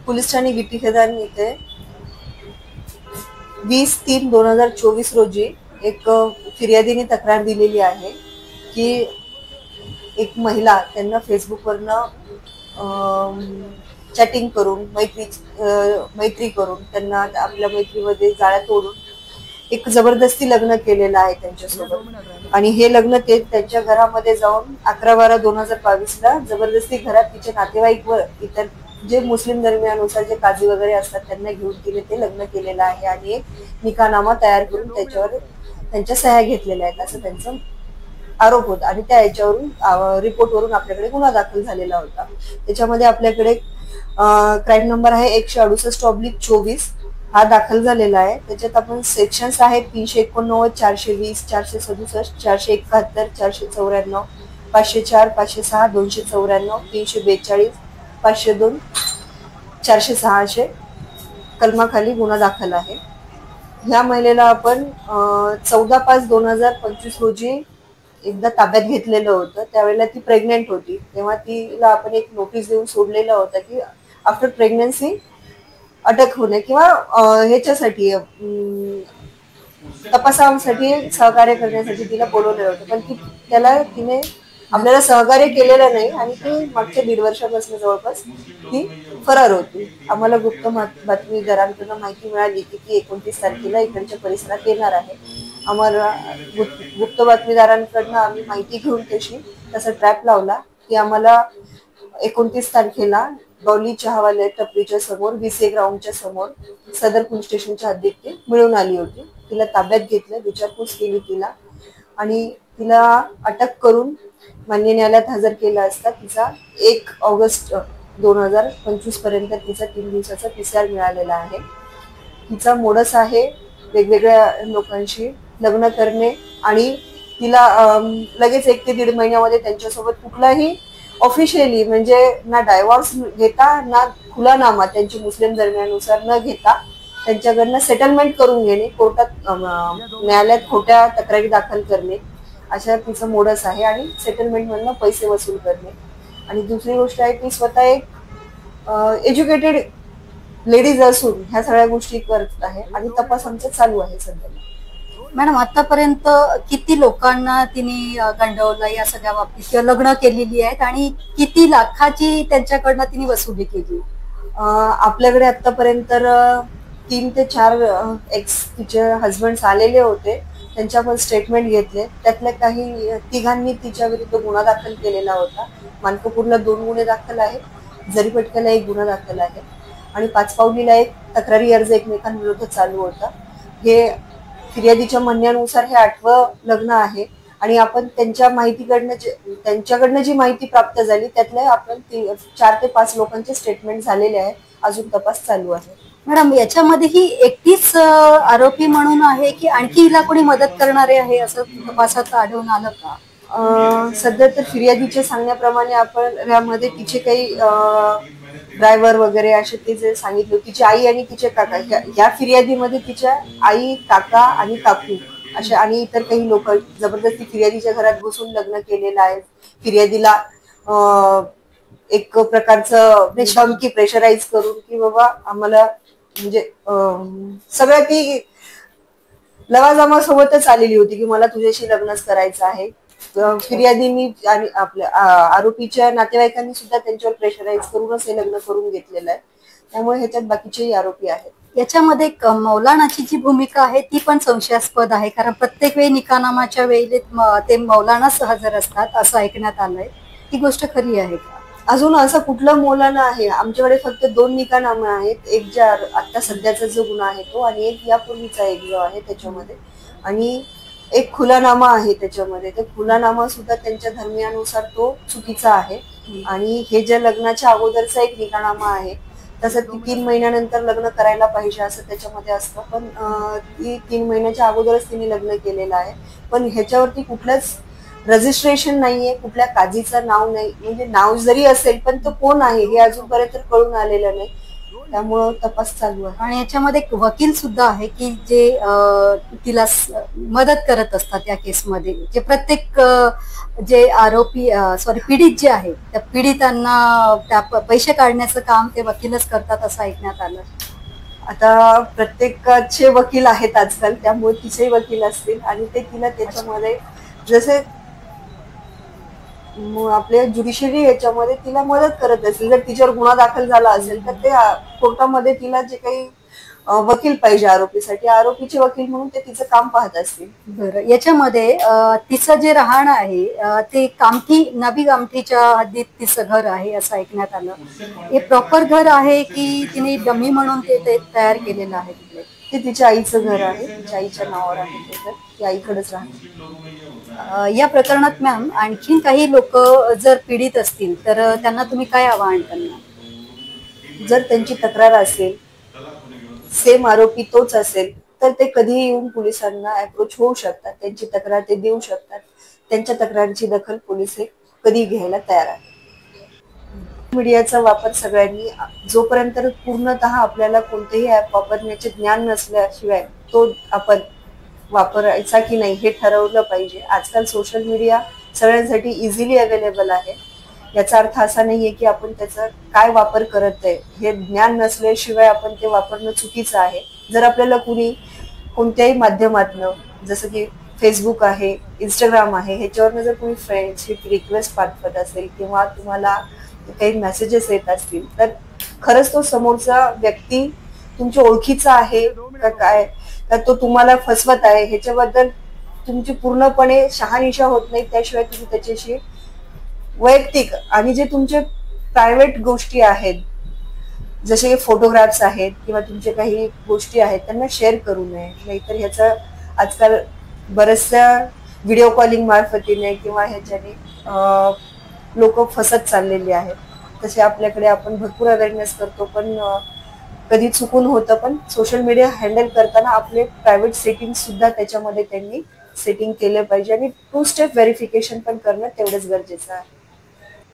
Police Thane गिट्टी खेदान इथे 20/3/2024 रोजी एक फिर्यादीने तक्रार दिलेली आहे की एक महिला त्यांना फेसबुकवरनं चॅटिंग करून मैत्री करून त्यांना आपल्या मैत्रीमध्ये जाळ्या तोडून एक जबरदस्ती लग्न केलेलं आहे त्यांच्यासोबत आणि हे लग्न ते त्यांच्या घरामध्ये जाऊन 11/12/2022 जबरदस्ती घरात तिचे नातेवाईक व इतर जे मुस्लिम धर्मियानुसार जे काजी वगैरे असतात त्यांना घेऊन तिने ते लग्न केलेलं आहे आणि एक निकाहनामा तयार करून त्याच्यावर त्यांच्या सह्या घेतलेल्या आहेत असं त्यांचं आरोप होता आणि त्या याच्यावरून रिपोर्टवरून आपल्याकडे गुन्हा दाखल झालेला होता. त्याच्यामध्ये आपल्याकडे क्राईम नंबर आहे 168/24 हा दाखल झालेला आहे. त्याच्यात आपण सेक्शन्स आहेत 389, 420, 467, 471, 494, 504, 506, 294, 342, 502, 406 असे कलमाखाली गुन्हा दाखल आहे. ह्या महिलेला आपण 14/5/2025 रोजी एकदा ताब्यात घेतलेलं होतं. त्यावेळेला ती प्रेग्नेंट होती. तेव्हा तिला आपण एक नोटीस देऊन सोडलेलं होतं की आफ्टर प्रेग्नन्सी अटक होणे किंवा ह्याच्यासाठी तपासासाठी सहकार्य करण्यासाठी तिला बोलवलेलं होतं. पण तिने आपल्याला सहकार्य केलेलं नाही आणि ती मागच्या 1.5 वर्षापासून जवळपास ती फरार होती. आम्हाला गुप्त बातमीदारांकडून माहिती मिळाली की ती 29 तारखेला इकडच्या परिसरात येणार आहे. आम्हाला गुप्त बातमीदारांकडनं आम्ही माहिती घेऊन तसा ट्रॅप लावला की आम्हाला 29 तारखेला डॉली चहावाले टपरीच्या समोर VCA ग्राउंडच्या समोर सदर पोलीस स्टेशनच्या हद्दीत ती मिळून आली होती. तिला ताब्यात घेतलं, विचारपूस केली तिला आणि तिला अटक करून मान्य न्यायालयात हजर केला असता तिचा 1 ऑगस्ट 2025 पर्यंत तिचा 3 दिवसाचा PCR मिळालेला आहे. तिचा मोडस आहे वेगवेगळ्या लोकांशी लग्न करणे आणि तिला लगेच 1 ते 1.5 महिन्यामध्ये त्यांच्यासोबत कुठलाही ऑफिशियली म्हणजे ना डायव्हॉर्स घेता ना खुलानामा त्यांची मुस्लिम धर्मियानुसार न घेता त्यांच्याकडनं सेटलमेंट करून घेणे, कोर्टात न्यायालयात खोट्या तक्रारी दाखल करणे अशा तिचं मोडस आहे आणि सेटलमेंट मधनं पैसे वसूल करणे. आणि दुसरी गोष्ट आहे ती स्वतः एक एज्युकेटेड लेडीज असून ह्या सगळ्या गोष्टी करत आहे आणि तपास आमचा चालू आहे सध्या. मॅडम आतापर्यंत किती लोकांना तिने गंडवलं या सगळ्या बाबतीत किंवा लग्न केलेली आहेत आणि किती लाखाची त्यांच्याकडनं तिने वसुली केली? आपल्याकडे आतापर्यंत 3 ते 4 तिचे हजबंड आलेले होते. त्यांच्या पण स्टेटमेंट घेतले. त्यातल्या काही तिघांनी तिच्या विरुद्ध गुन्हा दाखल केलेला होता. मानकापूरला 2 गुन्हे दाखल आहेत, जरीपटक्याला 1 गुन्हा दाखल आहे आणि पाचपावलीला एक तक्रारी अर्ज एकमेकांविरुद्ध चालू होता. हे फिर्यादीच्या म्हणण्यानुसार हे 8वं लग्न आहे आणि आपण त्यांच्याकडनं जी माहिती प्राप्त झाली त्यातल्या आपण 4 ते 5 लोकांचे स्टेटमेंट झालेले आहे. अजून तपास चालू आहे. मॅडम याच्यामध्ये ही एकटीच आरोपी म्हणून आहे की आणखी हिला कोणी मदत करणारे आहे असं तपासात आढळून आलं का? सध्या तर फिर्यादीच्या सांगण्याप्रमाणे आपण यामध्ये तिचे काही ड्रायव्हर वगैरे असे ते जे सांगितले, तिची आई आणि तिचे काका, या फिर्यादीमध्ये तिच्या आई, काका आणि काकू असे आणि इतर काही लोक जबरदस्ती फिर्यादीच्या घरात बसून लग्न केलेलं आहे. फिर्यादीला एक प्रकारचं धमकी प्रेशराईज करून की बाबा आम्हाला म्हणजे सगळ्या ती लवाजमा सोबतच आलेली होती की मला तुझ्याशी लग्नच करायचं आहे. फिर्यादींनी आणि आपल्या आरोपीच्या नातेवाईकांनी सुद्धा त्यांच्यावर प्रेशराईज करूनच हे लग्न करून घेतलेलं आहे. त्यामुळे ह्याच्यात बाकीचेही आरोपी आहेत. याच्यामध्ये मौलानाची जी भूमिका आहे ती पण संशयास्पद आहे, कारण प्रत्येक वेळी निकाहनामाच्या वेळी ते मौलानाच हजर असतात असं ऐकण्यात आलंय. ही गोष्ट खरी आहे का? अजून असं कुठलं मौलाना आहे? आमच्याकडे फक्त 2 निकाहनामे आहेत. एक ज्या आता सध्याचा जो गुन्हा आहे तो आणि एक यापूर्वीचा एक जो आहे त्याच्यामध्ये आणि एक खुलानामा आहे त्याच्यामध्ये. ते खुलानामा सुद्धा त्यांच्या धर्मियानुसार तो चुकीचा आहे आणि हे ज्या लग्नाच्या अगोदरचा एक निकाहनामा आहे तसं ती 3 महिन्यानंतर लग्न करायला पाहिजे असं त्याच्यामध्ये असतं. पण ती 3 महिन्याच्या अगोदरच तिने लग्न केलेलं आहे. पण ह्याच्यावरती कुठलंच रजिस्ट्रेशन नाहीये, कुठल्या काजीचं नाव नाही. म्हणजे नाव जरी असेल पण तो कोण आहे हे अजूनपर्यंत कळून आलेलं नाही. त्यामुळं तपास चालू आहे. आणि याच्यामध्ये एक वकील सुद्धा आहे की जे तिला मदत करत असतात या केसमध्ये, जे प्रत्येक जे आरोपी सॉरी पीडित जे आहे त्या पीडितांना त्या पैसे काढण्याचं काम ते वकीलच करतात असं ऐकण्यात आलं. आता प्रत्येकाचे वकील आहेत आजकाल, त्यामुळे तिचे वकील असतील आणि ते तिला त्याच्यामध्ये जसे आपल्या ज्युडिशरी याच्यामध्ये तिला मदत करत असतील. जर तिच्यावर गुन्हा दाखल झाला असेल तर ते कोर्टामध्ये तिला जे काही वकील पाहिजे आरोपीसाठी, आरोपीचे वकील म्हणून ते तिचं काम पाहत असतील. बरं, याच्यामध्ये तिचं जे राहणं आहे ते कामठी, नवी कामठीच्या हद्दीत तिचं घर आहे असं ऐकण्यात आलं. हे प्रॉपर घर आहे की तिने डमी म्हणून ते तयार केलेलं आहे तिथे? ते तिच्या आईचं घर आहे, तिच्या आईच्या नावावर आहे ते घर, ती आईकडेच राहते. या प्रकरणात मॅम आणखीन काही लोक जर पीडित असतील तर त्यांना तुम्ही काय आवाहन करणार? जर त्यांची तक्रार असेल, सेम आरोपी तोच असेल, तर ते कधीही येऊन पोलिसांना अप्रोच होऊ शकतात, त्यांची तक्रार ते देऊ शकतात. त्यांच्या तक्रारीची दखल पोलीस हे कधी घ्यायला तयार आहे. मीडियाचा वापर सगळ्यांनी, जोपर्यंत पूर्णतः आपल्याला कोणतेही ऍप वापरण्याचे ज्ञान नसल्याशिवाय तो आपण वापरायचा की नाही हे ठरवलं पाहिजे. आजकाल सोशल मीडिया सगळ्यांसाठी इझिली अवेलेबल आहे. याचा अर्थ असा नाहीये की आपण त्याचा काय वापर करत आहे हे ज्ञान नसल्याशिवाय आपण ते वापरणं चुकीचं आहे. जर आपल्याला कुणी कोणत्याही माध्यमातनं, जसं की फेसबुक आहे, इंस्टाग्राम आहे, ह्याच्यावरनं जर कोणी फ्रेंडशिप रिक्वेस्ट पाठवत असेल किंवा तुम्हाला काही मेसेजेस येत असतील, तर खरंच तो समोरचा व्यक्ती तुमच्या ओळखीचा आहे का काय, तर तो तुम्हाला फसवत आहे ह्याच्याबद्दल तुमची पूर्णपणे शहानिशा होत नाही. त्याशिवाय तुम्ही त्याच्याशी वैयक्तिक आणि जे तुमचे प्रायव्हेट गोष्टी आहेत, जसे की फोटोग्राफ्स आहेत किंवा तुमचे काही गोष्टी आहेत, त्यांना शेअर करू नये. नाहीतर ह्याचा आजकाल बऱ्याचशा व्हिडिओ कॉलिंग मार्फतीने किंवा ह्याच्याने लोक फसत चाललेली आहेत. तसे आपल्याकडे आपण भरपूर अवेअरनेस करतो, पण कधी चुकून होतं. पण सोशल मीडिया हँडल करताना आपले प्रायव्हेट सेटिंग सुद्धा त्याच्यामध्ये त्यांनी सेटिंग केले पाहिजे आणि 2 स्टेप व्हेरिफिकेशन पण करणं तेवढंच गरजेचं आहे.